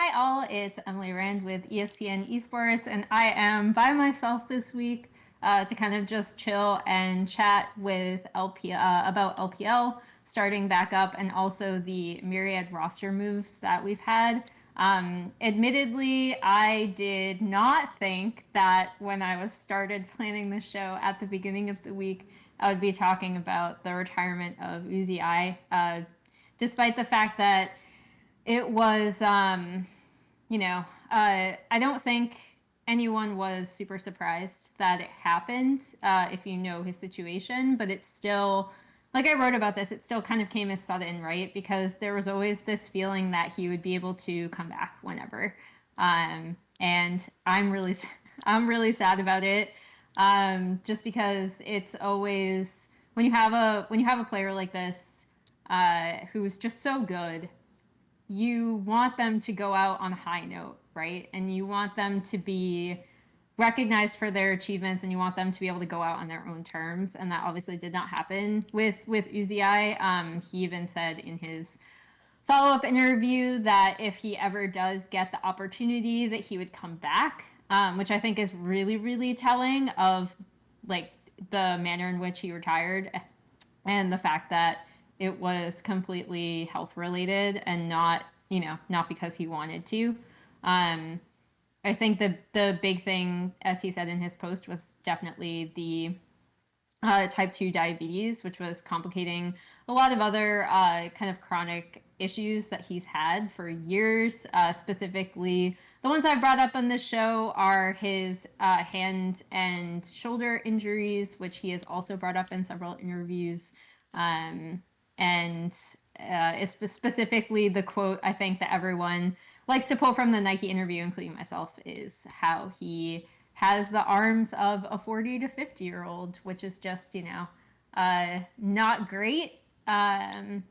Hi all, it's Emily Rand with ESPN Esports, and I am by myself this week to kind of just chill and chat with about LPL starting back up and also the myriad roster moves that we've had. Admittedly, I did not think that when I was started planning the show at the beginning of the week, I would be talking about the retirement of Uzi despite the fact that it was, I don't think anyone was super surprised that it happened, if you know his situation, but it's still, like I wrote about this, it still kind of came as sudden, right? Because there was always this feeling that he would be able to come back whenever. And I'm really sad about it. Just because it's always, when you have a player like this, who's just so good, you want them to go out on a high note, right? And you want them to be recognized for their achievements, and you want them to be able to go out on their own terms. And that obviously did not happen with Uzi. He even said in his follow-up interview that if he ever does get the opportunity, that he would come back, which I think is really, really telling of like the manner in which he retired and the fact that it was completely health related and not, not because he wanted to. Um, I think the big thing, as he said in his post, was definitely the type 2 diabetes, which was complicating a lot of other kind of chronic issues that he's had for years. Specifically, the ones I brought up on this show are his hand and shoulder injuries, which he has also brought up in several interviews. And it's specifically the quote I think that everyone likes to pull from the Nike interview, including myself, is how he has the arms of a 40 to 50-year-old, which is just, not great. And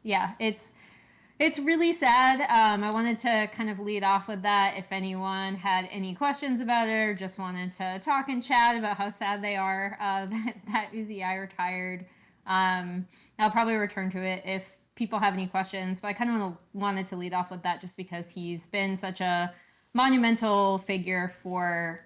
yeah, it's really sad. I wanted to kind of lead off with that. If anyone had any questions about it or just wanted to talk and chat about how sad they are that Uzi retired, I'll probably return to it if people have any questions. But I kind of wanted to lead off with that just because he's been such a monumental figure for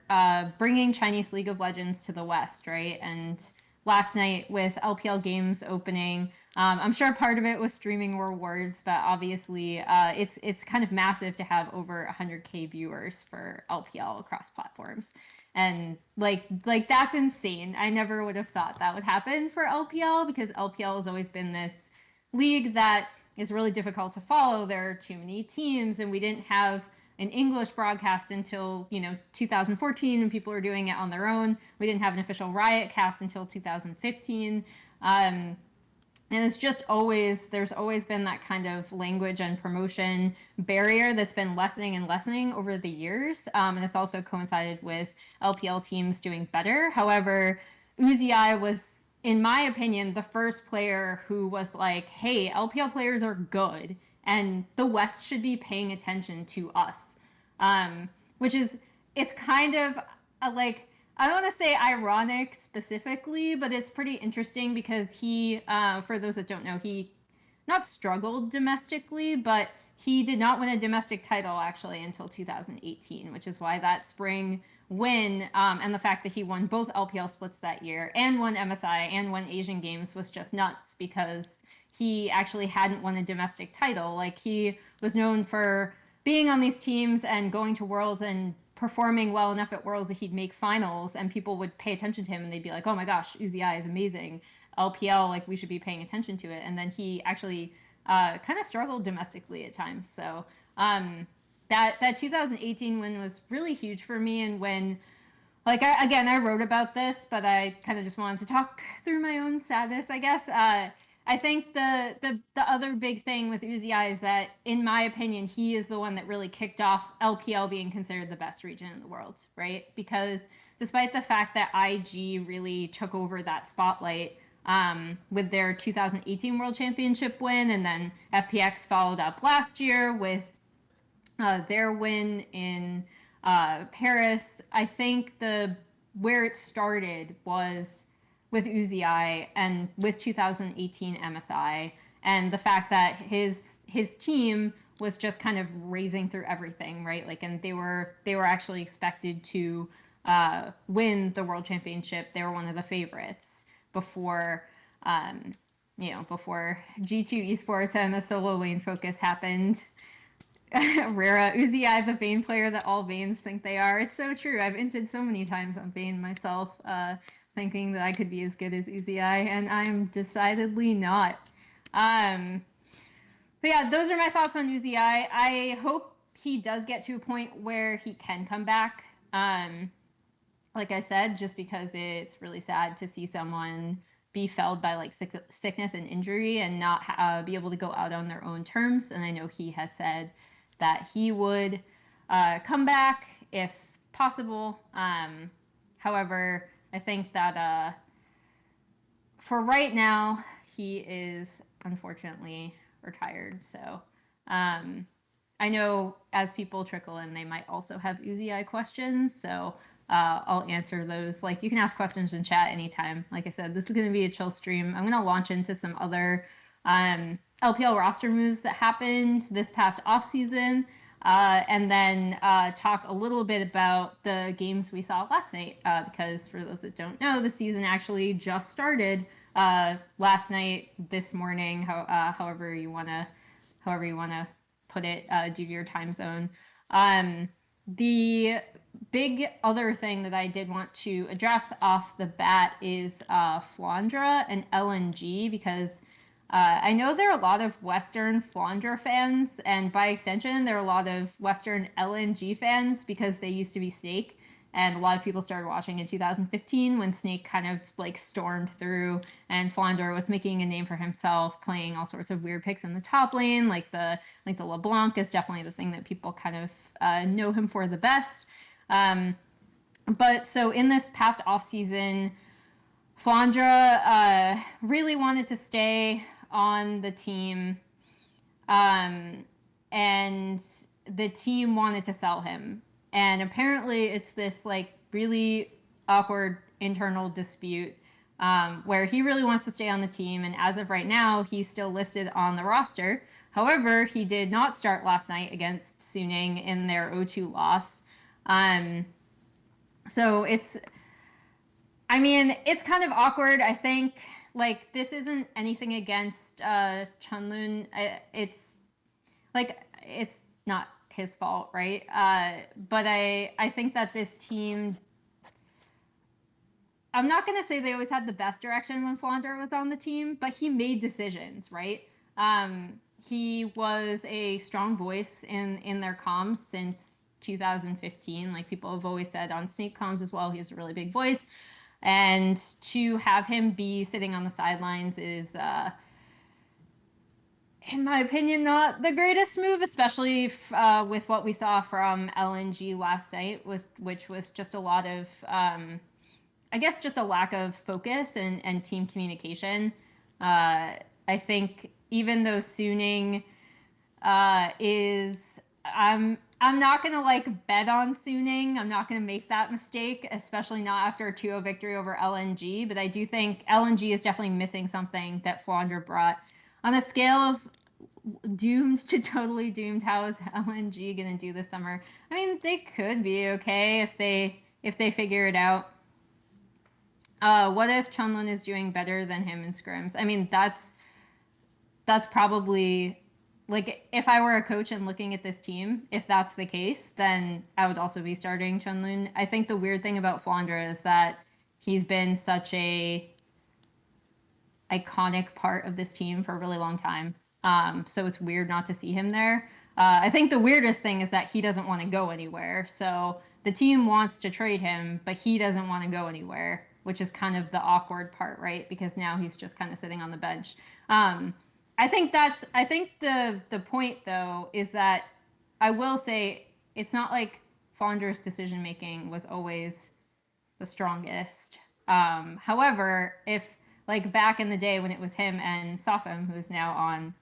bringing Chinese League of Legends to the West, right? And last night with LPL games opening, I'm sure part of it was streaming rewards, but obviously it's kind of massive to have over 100K viewers for LPL across platforms. And like that's insane. I never would have thought that would happen for LPL because LPL has always been this league that is really difficult to follow. There are too many teams, and we didn't have an English broadcast until 2014 when people were doing it on their own. We didn't have an official Riot cast until 2015. And it's just there's always been that kind of language and promotion barrier that's been lessening and lessening over the years. And it's also coincided with LPL teams doing better. However, Uzi was, in my opinion, the first player who was like, hey, LPL players are good and the West should be paying attention to us. Which is, it's kind of like, I don't want to say ironic specifically, but it's pretty interesting because he, for those that don't know, he not struggled domestically, but he did not win a domestic title actually until 2018, which is why that spring win and the fact that he won both LPL splits that year and won MSI and won Asian Games was just nuts because he actually hadn't won a domestic title. Like, he was known for being on these teams and going to Worlds and performing well enough at Worlds that he'd make finals and people would pay attention to him and they'd be like, oh my gosh, Uzi is amazing. LPL, like, we should be paying attention to it. And then he actually kind of struggled domestically at times. So that 2018 win was really huge for me. And when, like, I wrote about this, but I kind of just wanted to talk through my own sadness, I guess. I think the other big thing with Uzi is that, in my opinion, he is the one that really kicked off LPL being considered the best region in the world, right? Because despite the fact that IG really took over that spotlight with their 2018 World Championship win, and then FPX followed up last year with their win in Paris, I think where it started was with Uzi and with 2018 MSI, and the fact that his team was just kind of raising through everything, right? Like, and they were actually expected to win the world championship. They were one of the favorites before, before G2 Esports and the solo lane focus happened. Rara, Uzi, the Vayne player that all Vaynes think they are. It's so true. I've inted so many times on Vayne myself, thinking that I could be as good as Uzi, and I'm decidedly not. But yeah, those are my thoughts on Uzi. I hope he does get to a point where he can come back. Like I said, just because it's really sad to see someone be felled by like sickness and injury and not be able to go out on their own terms. And I know he has said that he would come back if possible. However, I think that for right now, he is unfortunately retired. So I know as people trickle in, they might also have Uzi questions. So I'll answer those. Like, you can ask questions in chat anytime. Like I said, this is going to be a chill stream. I'm going to launch into some other LPL roster moves that happened this past offseason, and then talk a little bit about the games we saw last night, because for those that don't know, the season actually just started last night, this morning, however you want to put it, due to your time zone. The big other thing that I did want to address off the bat is Flandra and LNG, because I know there are a lot of Western Flandra fans, and by extension, there are a lot of Western LNG fans because they used to be Snake. And a lot of people started watching in 2015 when Snake kind of like stormed through, and Flandre was making a name for himself, playing all sorts of weird picks in the top lane. Like the LeBlanc is definitely the thing that people kind of know him for the best. But so in this past off season, Flandre really wanted to stay on the team, and the team wanted to sell him. And apparently it's this like really awkward internal dispute, where he really wants to stay on the team. And as of right now, he's still listed on the roster. However, he did not start last night against Suning in their 0-2 loss. So it's kind of awkward. I think like this isn't anything against Chunlun. It's not his fault, right? But I think that this team, I'm not going to say they always had the best direction when Flandre was on the team, but he made decisions, right? He was a strong voice in their comms since 2015. Like people have always said on Snake comms as well, he has a really big voice. And to have him be sitting on the sidelines is in my opinion, not the greatest move, especially with what we saw from LNG last night, which was just a lot of, I guess, just a lack of focus and team communication. I think even though Suning is, I'm not going to like bet on Suning. I'm not going to make that mistake, especially not after a 2-0 victory over LNG. But I do think LNG is definitely missing something that Flandre brought. On a scale of doomed to totally doomed, how is LNG going to do this summer? I mean, they could be okay if they figure it out. What if Chunlun is doing better than him in scrims? I mean, that's probably, like, if I were a coach and looking at this team, if that's the case, then I would also be starting Chunlun. I think the weird thing about Flandre is that he's been such a iconic part of this team for a really long time. So it's weird not to see him there. I think the weirdest thing is that he doesn't want to go anywhere. So the team wants to trade him, but he doesn't want to go anywhere, which is kind of the awkward part, right? Because now he's just kind of sitting on the bench. I think the point though is that I will say it's not like Flandre's decision making was always the strongest. However, if like back in the day when it was him and Safam, who is now on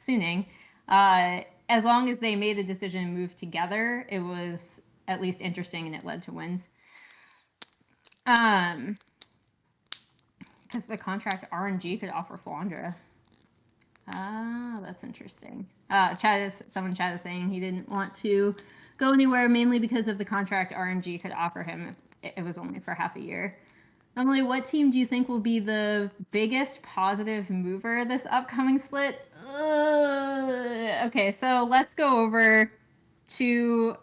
Suning, as long as they made a decision and moved together, it was at least interesting and it led to wins. Because the contract RNG could offer Flandre. That's That's interesting. Someone chat is saying he didn't want to go anywhere mainly because of the contract RNG could offer him if it was only for half a year. Emily, what team do you think will be the biggest positive mover this upcoming split? Okay, so let's go over two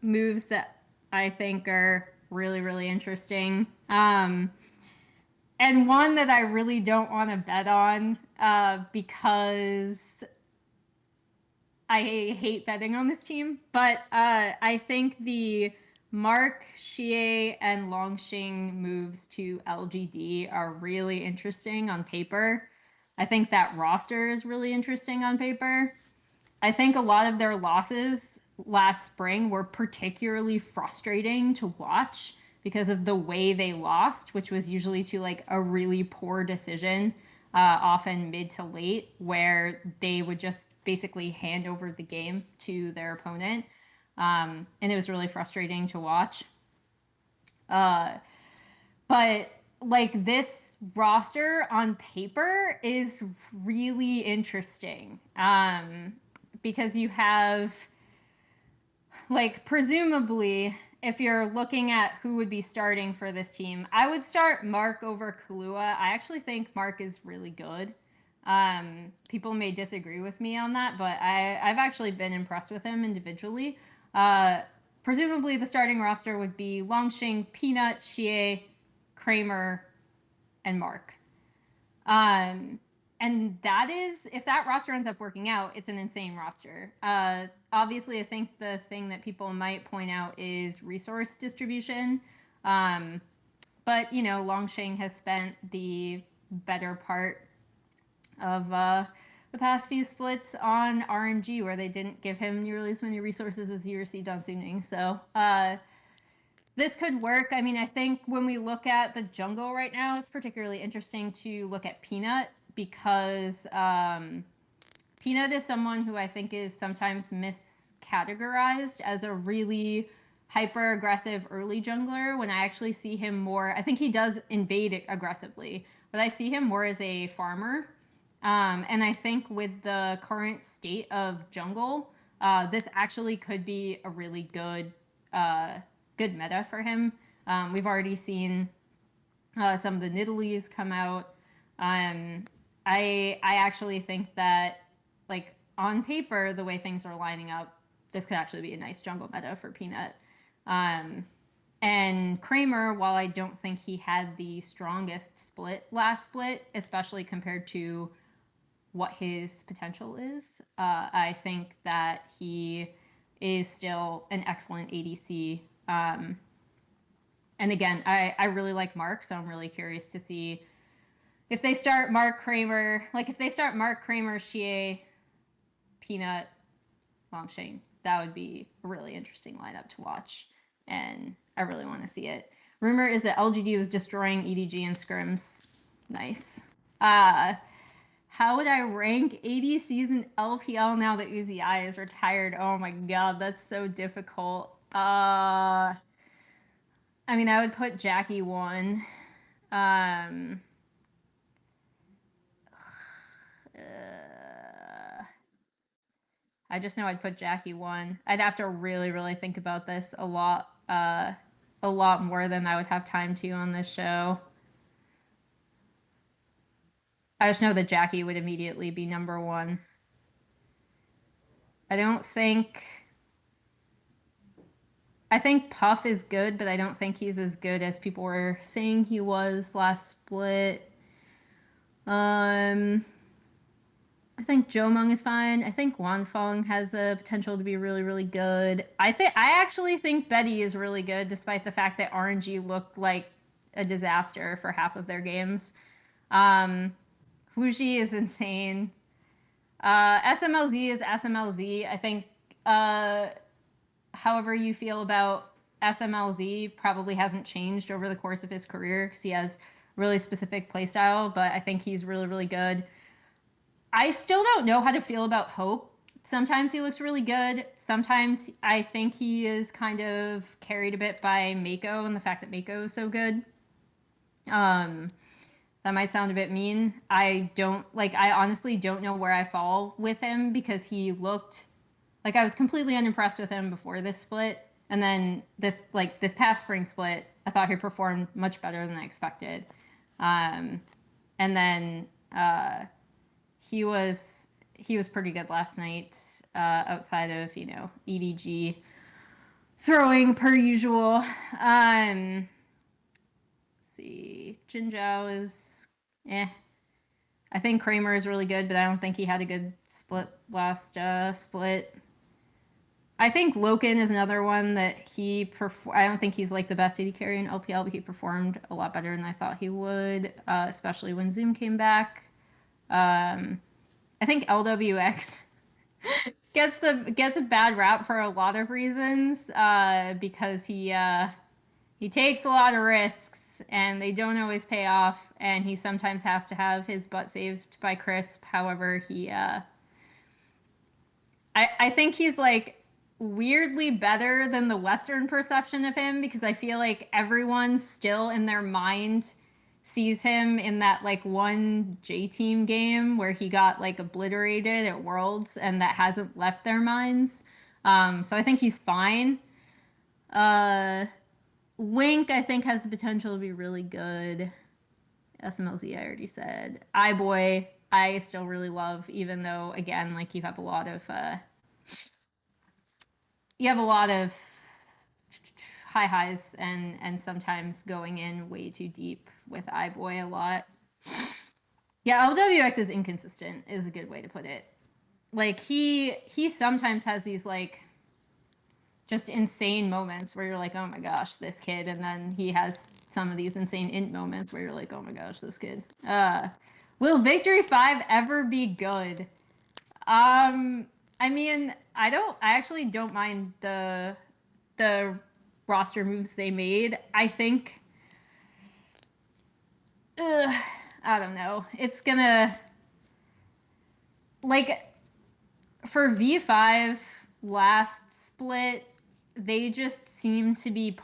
moves that I think are really, really interesting. And one that I really don't want to bet on because I hate betting on this team. But I think the Mark, Xie, and Longxing moves to LGD are really interesting on paper. I think that roster is really interesting on paper. I think a lot of their losses last spring were particularly frustrating to watch because of the way they lost, which was usually to like a really poor decision, often mid to late, where they would just basically hand over the game to their opponent. And it was really frustrating to watch. But like this roster on paper is really interesting because you have like presumably if you're looking at who would be starting for this team, I would start Mark over Kalua. I actually think Mark is really good. People may disagree with me on that, but I've actually been impressed with him individually. Presumably the starting roster would be Longxing, Peanut, Xie, Kramer, and Mark. And that is, if that roster ends up working out, it's an insane roster. Obviously, I think the thing that people might point out is resource distribution. But, you know, Longxing has spent the better part of the past few splits on RNG, where they didn't give him nearly as many resources as he received on Suning. So, this could work. I mean, I think when we look at the jungle right now, it's particularly interesting to look at Peanut because Peanut is someone who I think is sometimes miscategorized as a really hyper aggressive early jungler when I actually see him more. I think he does invade aggressively, but I see him more as a farmer. And I think with the current state of jungle, this actually could be a really good meta for him. We've already seen some of the Nidalees come out. I actually think that, like, on paper, the way things are lining up, this could actually be a nice jungle meta for Peanut. And Kramer, while I don't think he had the strongest last split, especially compared to what his potential is, I think that he is still an excellent ADC. And again, I really like Mark, so I'm really curious to see if they start Mark Kramer, Xie, Peanut, Longxing. That would be a really interesting lineup to watch, and I really want to see it. Rumor is that LGD was destroying EDG and scrims. Nice. How would I rank ADCs in LPL now that Uzi is retired? Oh my god, that's so difficult. I mean, I would put Jackie 1. I just know I'd put Jackie 1. I'd have to really, really think about this a lot more than I would have time to on this show. I just know that Jackie would immediately be number 1. I think Puff is good, but I don't think he's as good as people were saying he was last split. I think Jomung is fine. I think Wanfeng has a potential to be really, really good. I actually think Betty is really good, despite the fact that RNG looked like a disaster for half of their games. Fuji is insane. SMLZ is SMLZ. I think however you feel about SMLZ probably hasn't changed over the course of his career because he has really specific playstyle, but I think he's really, really good. I still don't know how to feel about Hope. Sometimes he looks really good. Sometimes I think he is kind of carried a bit by Mako and the fact that Mako is so good. That might sound a bit mean. I honestly don't know where I fall with him because he looked like I was completely unimpressed with him before this split. And then this past spring split, I thought he performed much better than I expected. And then he was pretty good last night, outside of EDG throwing per usual. Let's see, Jin Zhao is I think Kramer is really good, but I don't think he had a good split last split. I think Loken is another one that I don't think he's like the best AD carry in LPL, but he performed a lot better than I thought he would, especially when Zoom came back. I think LWX gets a bad rap for a lot of reasons, because he takes a lot of risks and they don't always pay off, and he sometimes has to have his butt saved by Crisp. However, I think he's like weirdly better than the Western perception of him, because I feel like everyone still in their mind sees him in that like one J team game where he got like obliterated at Worlds, and that hasn't left their minds. So I think he's fine. Wink, I think, has the potential to be really good. SMLZ, I already said. iBoy, I still really love, even though, again, like you have a lot of high highs and sometimes going in way too deep with iBoy a lot. Yeah, LWX is inconsistent, is a good way to put it. Like he sometimes has these like just insane moments where you're like, oh my gosh, this kid, and then he has some of these insane int moments where you're like, oh my gosh, this kid. Will Victory 5 ever be good? I mean, I actually don't mind the roster moves they made. I think I don't know. It's gonna, like, for V5 last split, they just seem to be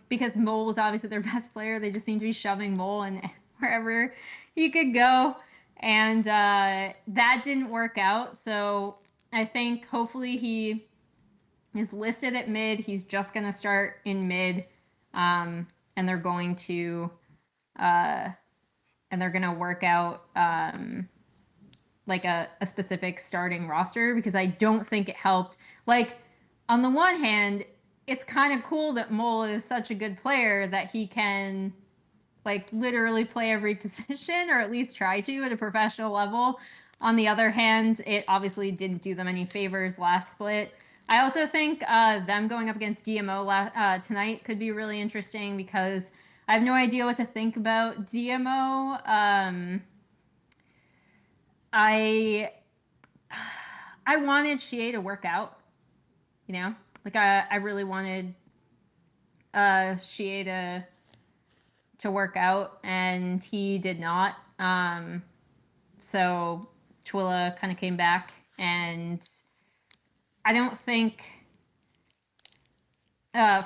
because Mole was obviously their best player, they just seem to be shoving Mole in wherever he could go. And that didn't work out. So I think hopefully he is listed at mid. He's just going to start in mid. And they're going to work out like a specific starting roster, because I don't think it helped. Like, on the one hand, it's kind of cool that Mole is such a good player that he can like literally play every position, or at least try to at a professional level. On the other hand, it obviously didn't do them any favors last split. I also think them going up against DMO tonight could be really interesting, because I have no idea what to think about DMO. I wanted Shie to work out, like I really wanted Shie to work out, and he did not. So Twila kind of came back, and I don't think.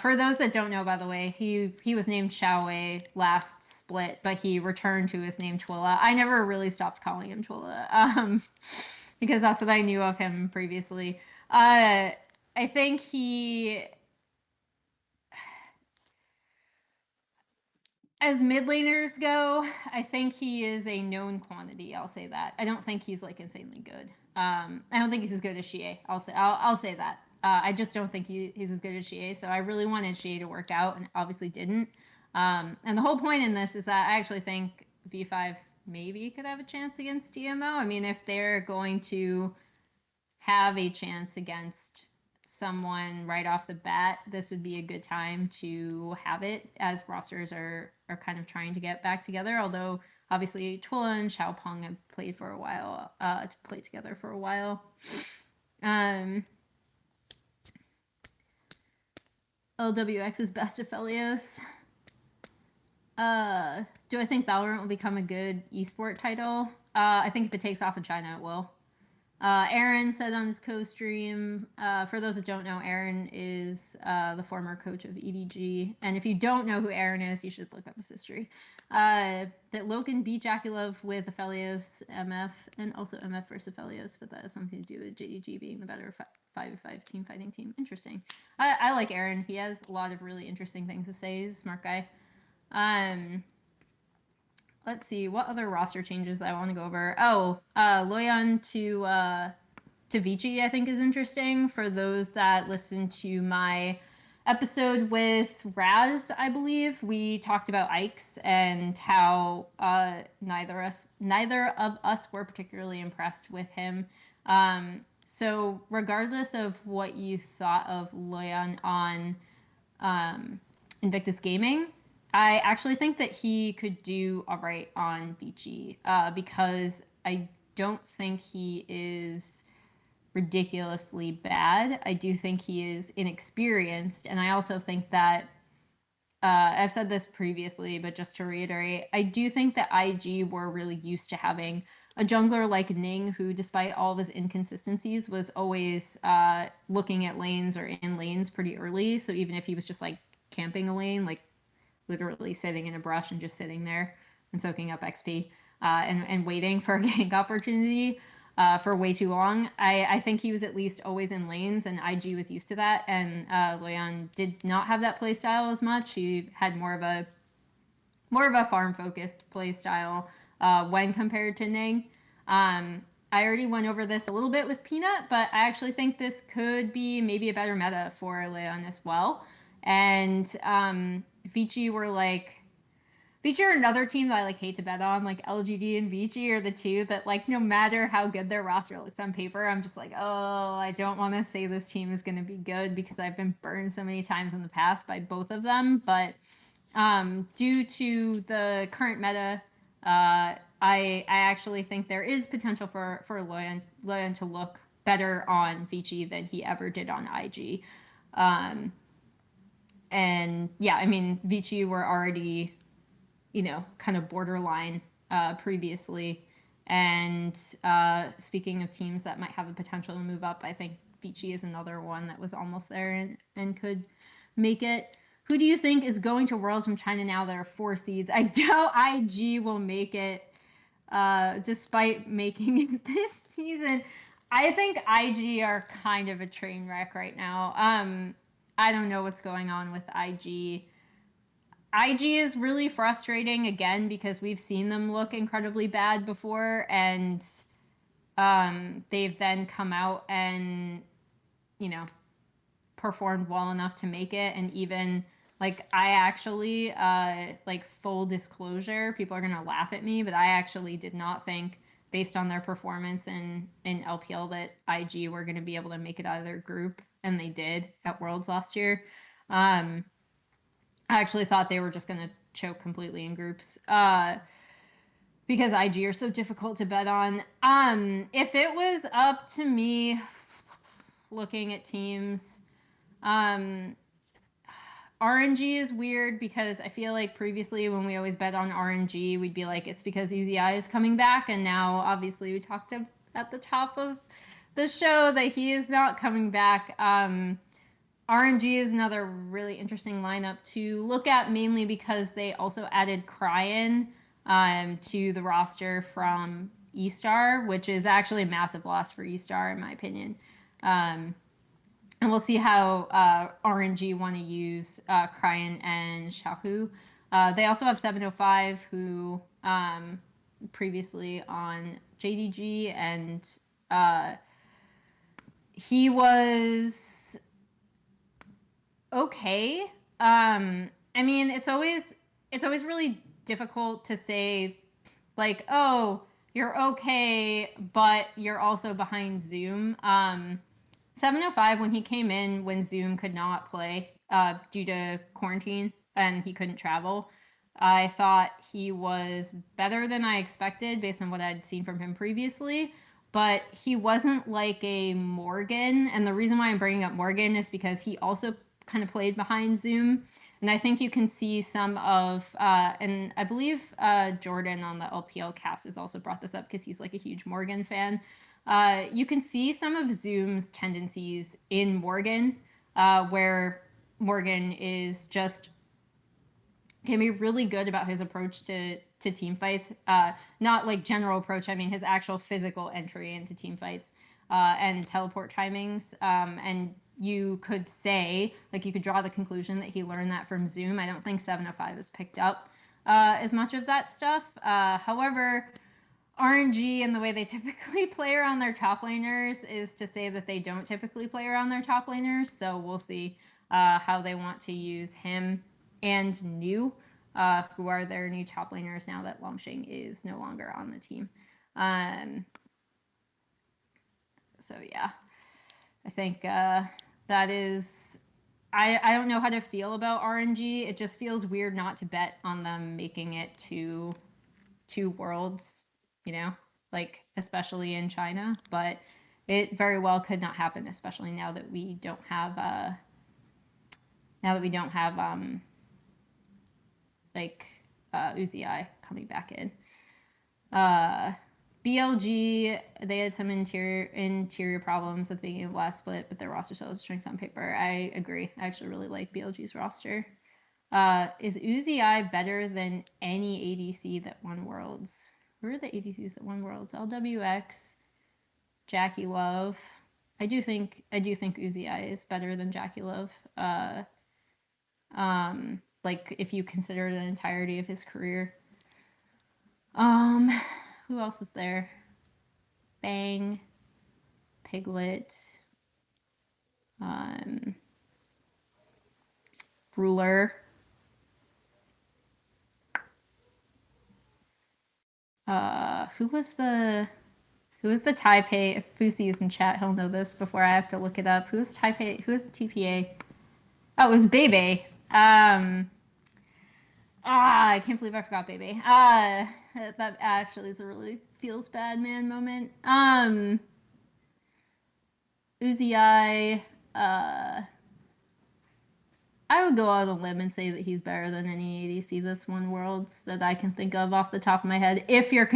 For those that don't know, by the way, he was named Xiaowei last split, but he returned to his name Twila. I never really stopped calling him Twila, because that's what I knew of him previously. I think as mid laners go, I think he is a known quantity. I'll say that. I don't think he's like insanely good. I don't think he's as good as Shie. I'll say that. I just don't think he's as good as Shie. So I really wanted Shie to work out, and obviously didn't. And the whole point in this is that I actually think V5 maybe could have a chance against DMO. I mean, if they're going to have a chance against someone right off the bat, this would be a good time to have it, as rosters are kind of trying to get back together. Although obviously Twila and Xiaopeng have played for a while, together for a while. LWX is best of Felios. Do I think Valorant will become a good esport title? I think if it takes off in China, it will. Aaron said on his co-stream, for those that don't know, Aaron is the former coach of EDG. And if you don't know who Aaron is, you should look up his history. That Logan beat Jaculov with Aphelios MF and also MF versus Aphelios, but that has something to do with JDG being the better 5v5 team fighting team. Interesting. I like Aaron. He has a lot of really interesting things to say. He's a smart guy. Let's see what other roster changes I want to go over. Oh, Loyan to Vici, I think is interesting. For those that listen to my episode with Raz, I believe we talked about Ikes and how neither of us were particularly impressed with him. So regardless of what you thought of Loyan on Invictus Gaming, I actually think that he could do all right on Vici because I don't think he is ridiculously bad. I do think he is inexperienced, and I also think that I've said this previously, but just to reiterate, I do think that IG were really used to having a jungler like Ning, who, despite all of his inconsistencies, was always looking at lanes or in lanes pretty early. So even if he was just like camping a lane, like literally sitting in a brush and just sitting there and soaking up XP and waiting for a gank opportunity for way too long. I think he was at least always in lanes, and IG was used to that. And Loyan did not have that play style as much. He had more of a farm focused play style when compared to Ning. I already went over this a little bit with Peanut, but I actually think this could be maybe a better meta for Loyan as well. And Vici were like, Vici are another team that I like hate to bet on. Like LGD and Vici are the two that like no matter how good their roster looks on paper, I'm just like, oh, I don't want to say this team is going to be good because I've been burned so many times in the past by both of them. But due to the current meta, I actually think there is potential for Loyan to look better on Vici than he ever did on IG. And yeah, I mean, Vici were already, kind of borderline previously. And speaking of teams that might have the potential to move up, I think Vici is another one that was almost there and could make it. Who do you think is going to Worlds from China now? There are 4 seeds. I doubt IG will make it despite making it this season. I think IG are kind of a train wreck right now. I don't know what's going on with IG. IG is really frustrating again because we've seen them look incredibly bad before, and they've then come out and performed well enough to make it. And even like I actually like full disclosure, people are gonna laugh at me, but I actually did not think based on their performance in LPL that IG were going to be able to make it out of their group, and they did at Worlds last year. I actually thought they were just going to choke completely in groups because IG are so difficult to bet on. If it was up to me looking at teams, RNG is weird because I feel like previously when we always bet on RNG, we'd be like, it's because UZI is coming back. And now obviously we talked at the top of the show that he is not coming back. RNG is another really interesting lineup to look at, mainly because they also added Cryan to the roster from E-Star, which is actually a massive loss for E-Star in my opinion. And we'll see how RNG want to use Cryan and Xiaohu. They also have 705, who previously on JDG, and he was okay. I mean, it's always really difficult to say, like, oh, you're okay, but you're also behind Zoom. 705, when he came in, when Zoom could not play due to quarantine and he couldn't travel, I thought he was better than I expected based on what I'd seen from him previously. But he wasn't like a Morgan. And the reason why I'm bringing up Morgan is because he also kind of played behind Zoom. And I think you can see some of, and I believe Jordan on the LPL cast has also brought this up because he's like a huge Morgan fan. You can see some of Zoom's tendencies in Morgan, where Morgan is just can be really good about his approach to team fights. Not like general approach. I mean his actual physical entry into team fights and teleport timings. And you could say, like, you could draw the conclusion that he learned that from Zoom. I don't think 705 has picked up as much of that stuff. However, RNG and the way they typically play around their top laners is to say that they don't typically play around their top laners. So we'll see how they want to use him and New, who are their new top laners now that Longsheng is no longer on the team. So yeah, I think that is. I don't know how to feel about RNG. It just feels weird not to bet on them making it to 2 worlds, you know, like especially in China. But it very well could not happen, especially now that we don't have Uzi coming back in. BLG, they had some interior problems at the beginning of last split, but their roster still has strengths on paper. I agree. I actually really like BLG's roster. Is Uzi better than any ADC that won Worlds? Who are the ADCs that won Worlds? LWX, Jackie Love. I do think Uzi is better than Jackie Love. Like if you consider the entirety of his career. Who else is there? Bang, Piglet, Ruler. Who was the Taipei? If Fusi is in chat, he'll know this before I have to look it up. Who's Taipei? Who's TPA? Oh, it was Bebe. I can't believe I forgot Bebe. That actually is a really feels bad man moment. Uzi I would go out on a limb and say that he's better than any ADC that's won Worlds that I can think of off the top of my head. If you're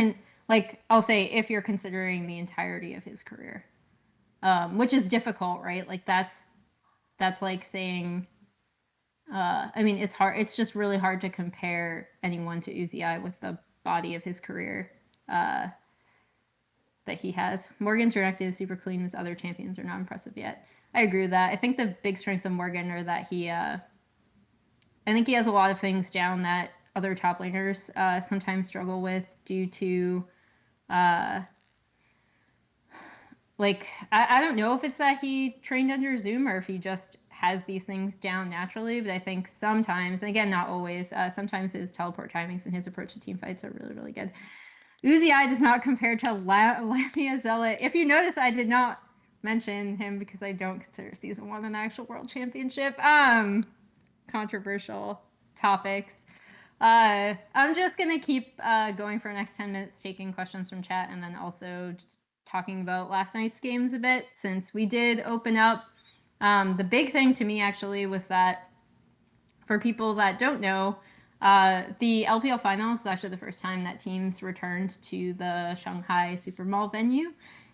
I'll say if you're considering the entirety of his career, which is difficult, right? Like that's like saying, I mean, it's hard. It's just really hard to compare anyone to Uzi with the body of his career that he has. Morgan's reactive is super clean. His other champions are not impressive yet. I agree with that. I think the big strengths of Morgan are that I think he has a lot of things down that other top laners sometimes struggle with due to, like, I don't know if it's that he trained under Zoom or if he just has these things down naturally, but I think sometimes, and again, not always, sometimes his teleport timings and his approach to team fights are really, really good. Uzi does not compare to Lamia Zealot. If you notice, I did not mention him because I don't consider season 1 an actual world championship. Controversial topics. I'm just gonna keep going for the next 10 minutes, taking questions from chat, and then also just talking about last night's games a bit, since we did open up. The big thing to me actually was that, for people that don't know, the LPL finals is actually the first time that teams returned to the Shanghai Super Mall venue,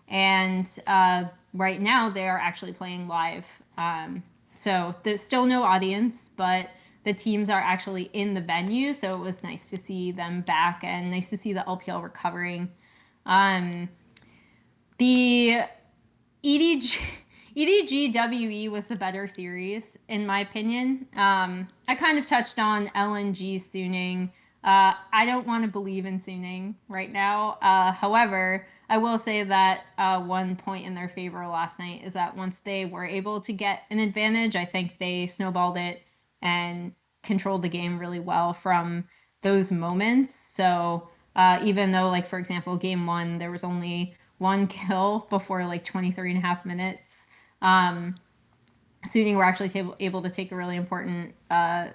and right now they are actually playing live. So there's still no audience, but the teams are actually in the venue, so it was nice to see them back and nice to see the LPL recovering. The EDGWE was the better series, in my opinion. I kind of touched on LNG Suning. I don't want to believe in Suning right now. However, I will say that one point in their favor last night is that once they were able to get an advantage, I think they snowballed it and controlled the game really well from those moments. So even though, like, for example, game 1, there was only 1 kill before like 23.5 minutes, Suning were actually able to take a really important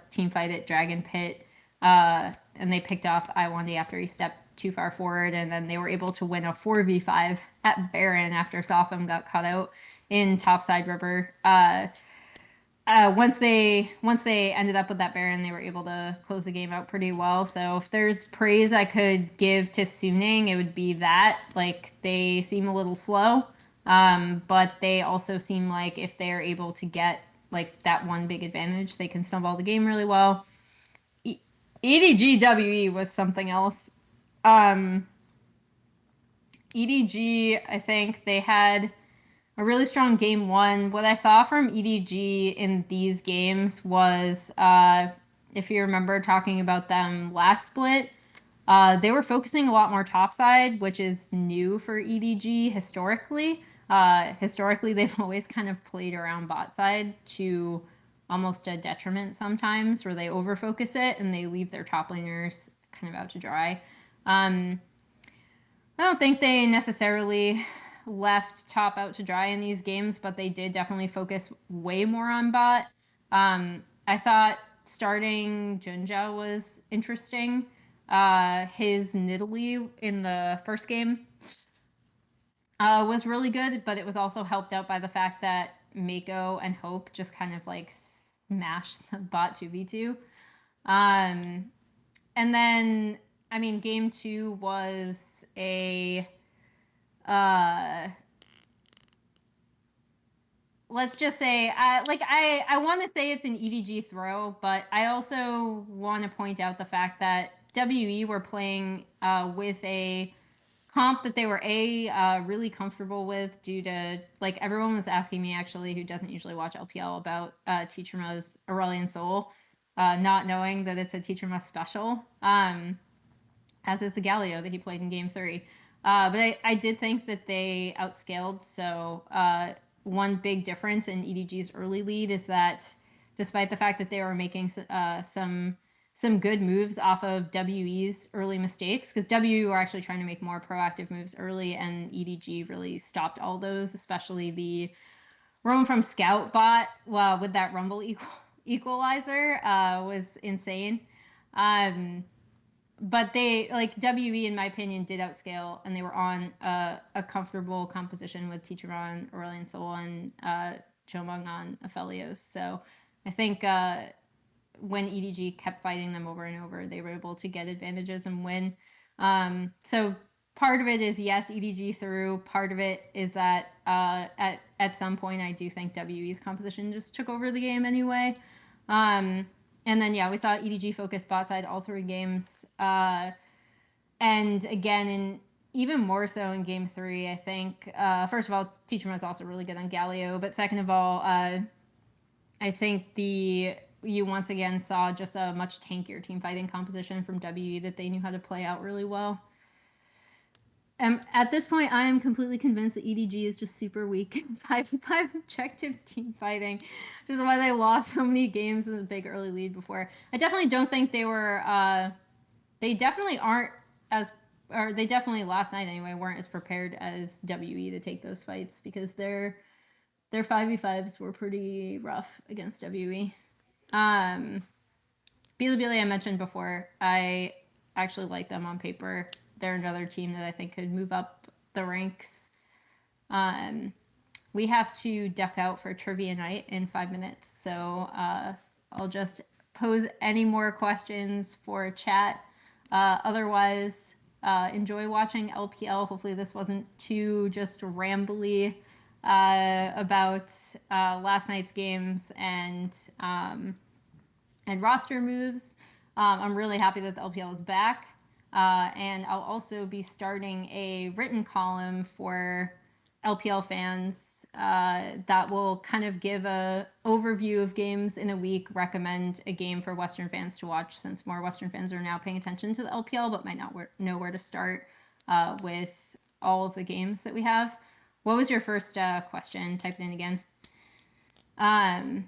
team fight at Dragon Pit, and they picked off Iwandi after he stepped too far forward, and then they were able to win a 4v5 at Baron after Sopham got cut out in Topside River. once they ended up with that Baron, they were able to close the game out pretty well. So if there's praise I could give to Suning, it would be that. Like, they seem a little slow, but they also seem like if they're able to get like that one big advantage, they can snowball the game really well. EDGWE was something else. EDG, I think they had a really strong game one. What I saw from EDG in these games was, if you remember talking about them last split, they were focusing a lot more topside, which is new for EDG historically. Historically, they've always kind of played around bot side to almost a detriment sometimes, where they overfocus it and they leave their top laners kind of out to dry. I don't think they necessarily left top out to dry in these games, but they did definitely focus way more on bot. I thought starting Junjiao was interesting. His Nidalee in the first game was really good, but it was also helped out by the fact that Mako and Hope just kind of like smashed the bot 2v2. And then, I mean, game two was a let's just say, I want to say it's an EDG throw, but I also want to point out the fact that WE were playing with a comp that they were really comfortable with due to, like, everyone was asking me actually who doesn't usually watch LPL about Teacherma's Aurelion Sol, not knowing that it's a Teacherma special, as is the Galio that he played in game 3. But I did think that they outscaled. So one big difference in EDG's early lead is that despite the fact that they were making some good moves off of WE's early mistakes, because WE were actually trying to make more proactive moves early, and EDG really stopped all those, especially the roam from Scout bot with that Rumble equalizer was insane. But they, like, WE, in my opinion, did outscale, and they were on a comfortable composition with Teacherma, Aurelion Sol, and Chomong on Aphelios. So I think when EDG kept fighting them over and over, they were able to get advantages and win. So part of it is, yes, EDG through. Part of it is that at some point, I do think WE's composition just took over the game anyway. And then, yeah, we saw EDG focus bot side all 3 games. And again, even more so in game 3, I think, first of all, Teacherma was also really good on Galio. But second of all, I think you once again saw just a much tankier team fighting composition from WE that they knew how to play out really well. At this point, I am completely convinced that EDG is just super weak in 5v5 objective team fighting, which is why they lost so many games in the big early lead before. I definitely don't think they were, they definitely aren't as, or they definitely last night anyway, weren't as prepared as WE to take those fights, because their 5v5s were pretty rough against WE. Bilibili I mentioned before, I actually like them on paper. They're another team that I think could move up the ranks. We have to duck out for trivia night in 5 minutes, so I'll just pose any more questions for chat. Otherwise, enjoy watching LPL. Hopefully this wasn't too just rambly about last night's games and roster moves. I'm really happy that the LPL is back. And I'll also be starting a written column for LPL fans that will kind of give a overview of games in a week, recommend a game for Western fans to watch, since more Western fans are now paying attention to the LPL but might not know where to start with all of the games that we have. What was your first question? Type it in again. I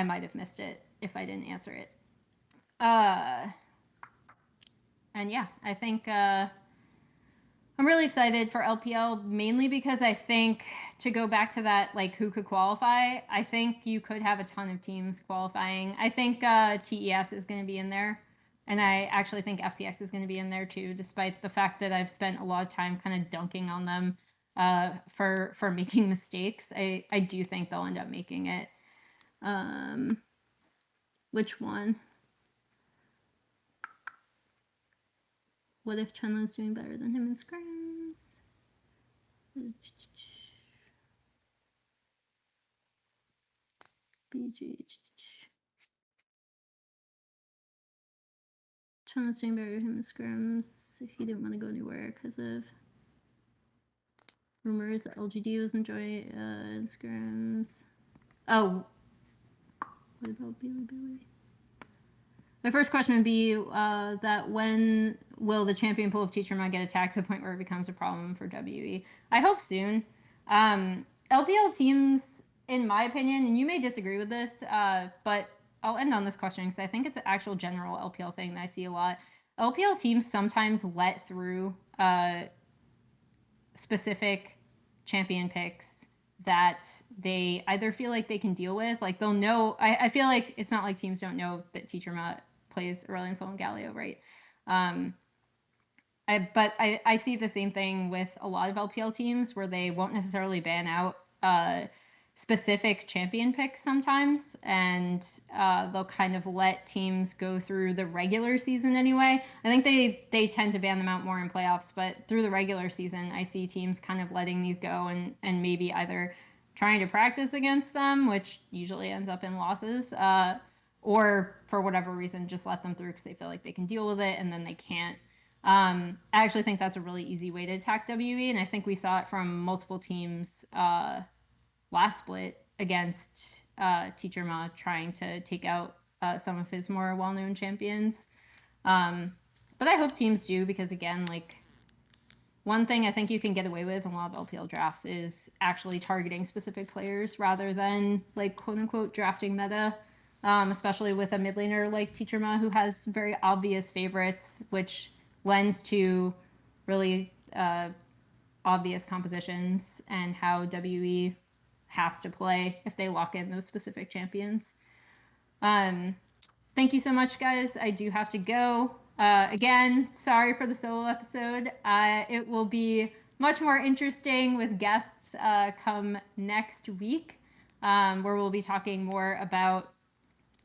might have missed it if I didn't answer it. And yeah, I think I'm really excited for LPL, mainly because I think, to go back to that, like, who could qualify, I think you could have a ton of teams qualifying. I think TES is going to be in there, and I actually think FPX is going to be in there too, despite the fact that I've spent a lot of time kind of dunking on them for making mistakes. I do think they'll end up making it. Which one? What if Chenla's doing better than him in scrims? BG. Chenla's doing better than him in scrims if he didn't want to go anywhere because of rumors that LGD was enjoying in scrims. Oh, what about Billy? My first question would be that when will the champion pool of teacher mod get attacked to the point where it becomes a problem for WE? I hope soon. LPL teams, in my opinion, and you may disagree with this, but I'll end on this question because I think it's an actual general LPL thing that I see a lot. LPL teams sometimes let through specific champion picks that they either feel like they can deal with, like they'll know. I feel like it's not like teams don't know that Teacher Mutt plays Aurelion Sol and Galio, right? But I see the same thing with a lot of LPL teams where they won't necessarily ban out specific champion picks sometimes, and they'll kind of let teams go through the regular season anyway. I think they tend to ban them out more in playoffs, but through the regular season, I see teams kind of letting these go and maybe either trying to practice against them, which usually ends up in losses, or for whatever reason, just let them through because they feel like they can deal with it, and then they can't. I actually think that's a really easy way to attack WE, and I think we saw it from multiple teams last split against Teacher Ma trying to take out some of his more well-known champions. But I hope teams do because, again, like, one thing I think you can get away with in a lot of LPL drafts is actually targeting specific players rather than, like, quote-unquote drafting meta, especially with a mid laner like Teacher Ma who has very obvious favorites, which lends to really obvious compositions and how WE has to play if they lock in those specific champions. Thank you so much, guys. I do have to go. Again, sorry for the solo episode. It will be much more interesting with guests come next week, where we'll be talking more about.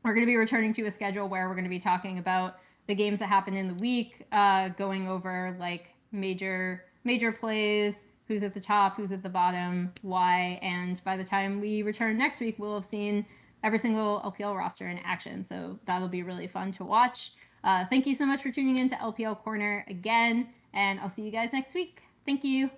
We're going to be returning to a schedule where we're going to be talking about the games that happen in the week, going over like major plays, who's at the top, who's at the bottom, why, and by the time we return next week, we'll have seen every single LPL roster in action. So that'll be really fun to watch. Thank you so much for tuning in to LPL Corner again, and I'll see you guys next week. Thank you.